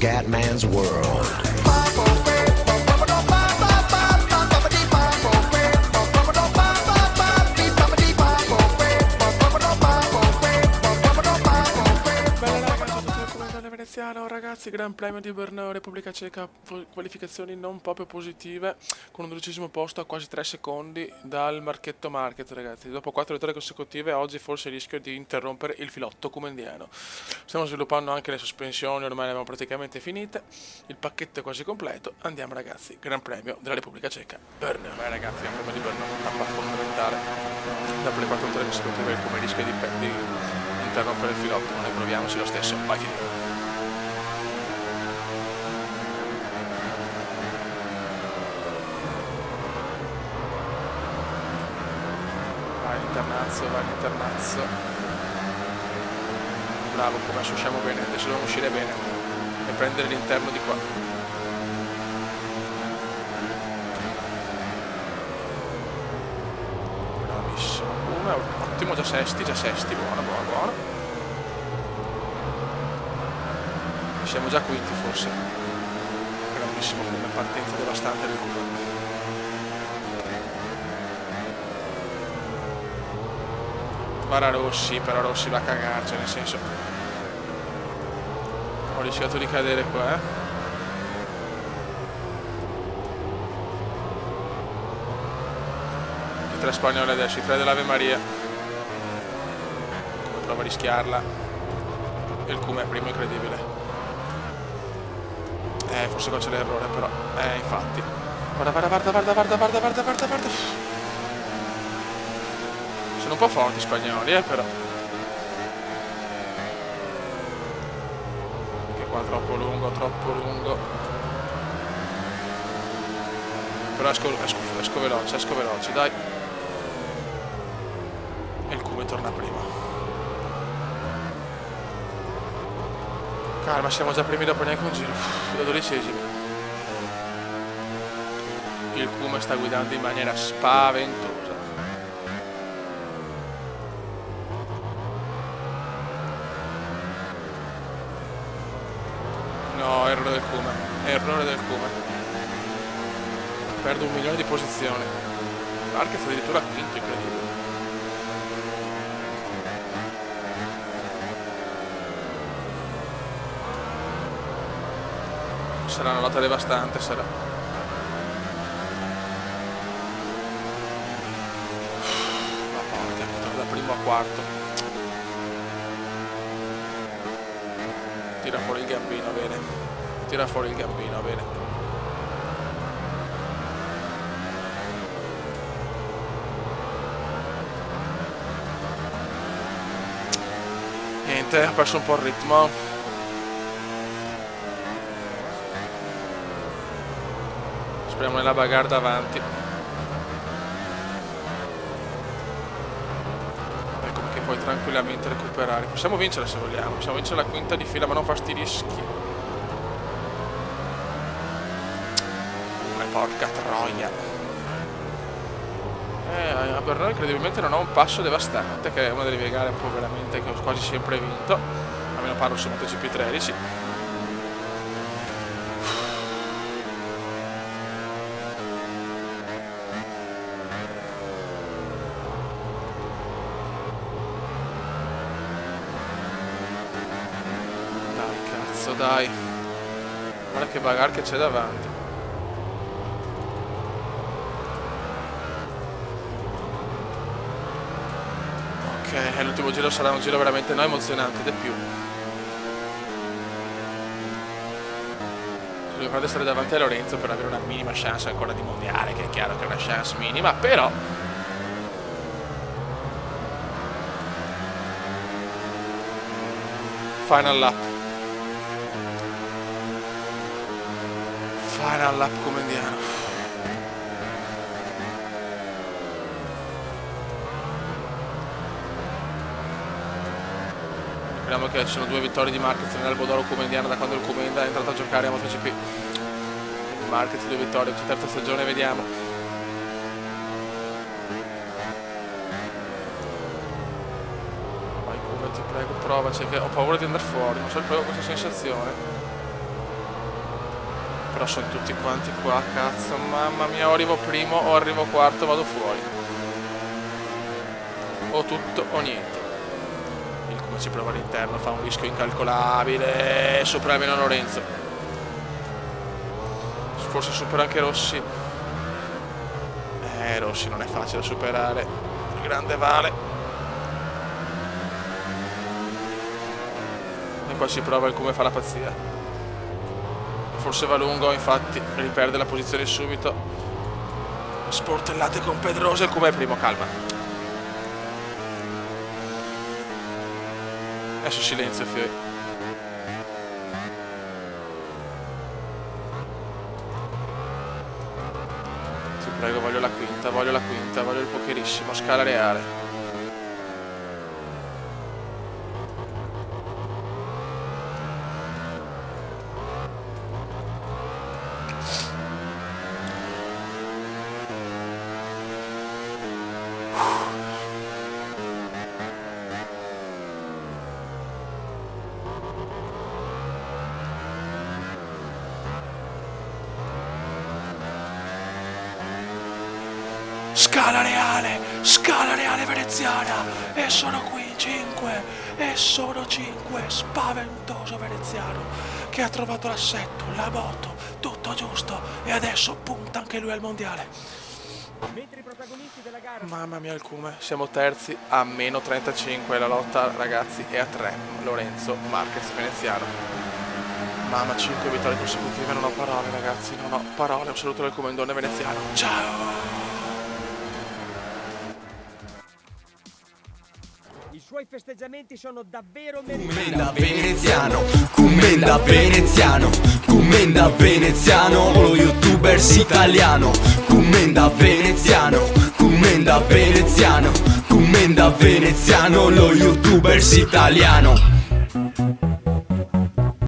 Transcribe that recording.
Scatman's World. Ragazzi, Gran Premio di Brno, Repubblica Ceca, qualificazioni non proprio positive, con un 12° posto a quasi 3 secondi dal Marchetto Marquez, ragazzi. Dopo 4 vittorie consecutive, oggi forse il rischio di interrompere il filotto comendiano. Stiamo sviluppando anche le sospensioni, ormai le abbiamo praticamente finite, il pacchetto è quasi completo. Andiamo, ragazzi, Gran Premio della Repubblica Ceca, Brno. Beh, ragazzi, Gran Premio di Brno, tappa fondamentale. Dopo le 4 vittorie consecutive, come rischio di interrompere il filotto, noi proviamoci lo stesso, vai finire. Va all'internazzo. Bravo, come usciamo bene, adesso dobbiamo uscire bene e prendere l'interno di qua. Bravissimo, come ottimo, già sesti, buono, buono. Siamo già quinti forse. Grandissimo, come partenza devastante del culo. Guarda Rossi, però Rossi va a cagarci, nel senso, ho rischiato di cadere qua, I 3 spagnoli adesso, i 3 dell'Ave Maria, come prova a rischiarla, e il Cume è primo, incredibile, forse qua c'è l'errore però, infatti, guarda. Sono un po' forti gli spagnoli, però. Che qua troppo lungo. Però esco veloce, dai. E il Cume torna prima. Calma, siamo già primi dopo neanche un giro. Da 12esimi. Il Cume sta guidando in maniera spaventosa. No, errore del Cume. Perdo 1 milione di posizioni. Marquez addirittura quinto, incredibile. Sarà una lotta devastante, sarà. Ma porca, da primo a quarto. Tira fuori il gambino, bene. Niente, ha perso un po' il ritmo. Speriamo nella bagarre davanti. Puoi tranquillamente recuperare. Possiamo vincere se vogliamo, possiamo vincere la quinta di fila, ma non farti rischi. Porca troia. A Brno incredibilmente non ho un passo devastante, che è una delle mie gare proprio veramente che ho quasi sempre vinto, almeno parlo su MotoGP 13. Dai, guarda che bagarre che c'è davanti. Ok, l'ultimo giro sarà un giro veramente non emozionante, di più. Dobbiamo stare davanti a Lorenzo per avere una minima chance ancora di mondiale, che è chiaro che è una chance minima, però final lap comendiano. Ricordiamo che ci sono 2 vittorie di Marquez nell'Albo d'Oro comendiano da quando il Comenda è entrato a giocare a MotoGP. Marquez 2 vittorie, terza stagione, vediamo. Vai Come, ti prego, provaci, che ho paura di andare fuori, non so proprio questa sensazione. Però sono tutti quanti qua, cazzo, mamma mia, o arrivo primo o arrivo quarto, vado fuori. O tutto o niente. Il come ci prova all'interno, fa un rischio incalcolabile, sopra almeno Lorenzo. Forse supera anche Rossi. Rossi non è facile da superare. Grande Vale. E qua si prova il come fa la pazzia. Forse va lungo, infatti riperde la posizione subito. Sportellate con Pedrosa, il come è primo, calma. Adesso silenzio, Fiori. Ti prego, voglio la quinta, voglio il pokerissimo, scala reale. Scala reale veneziana, e sono qui 5, e sono 5, spaventoso veneziano, che ha trovato l'assetto, la moto, tutto giusto, e adesso punta anche lui al mondiale. Mentre i protagonisti della gara... Mamma mia il come, siamo terzi a meno 35, la lotta ragazzi è a 3, Lorenzo Marquez veneziano. Mamma, 5 vittorie consecutive, non ho parole ragazzi, non ho parole, un saluto del comandone veneziano, ciao! I suoi festeggiamenti sono davvero Commenda veneziano, commenda veneziano, commenda veneziano, lo youtubers italiano. Commenda veneziano, commenda veneziano, commenda veneziano, lo youtubers italiano.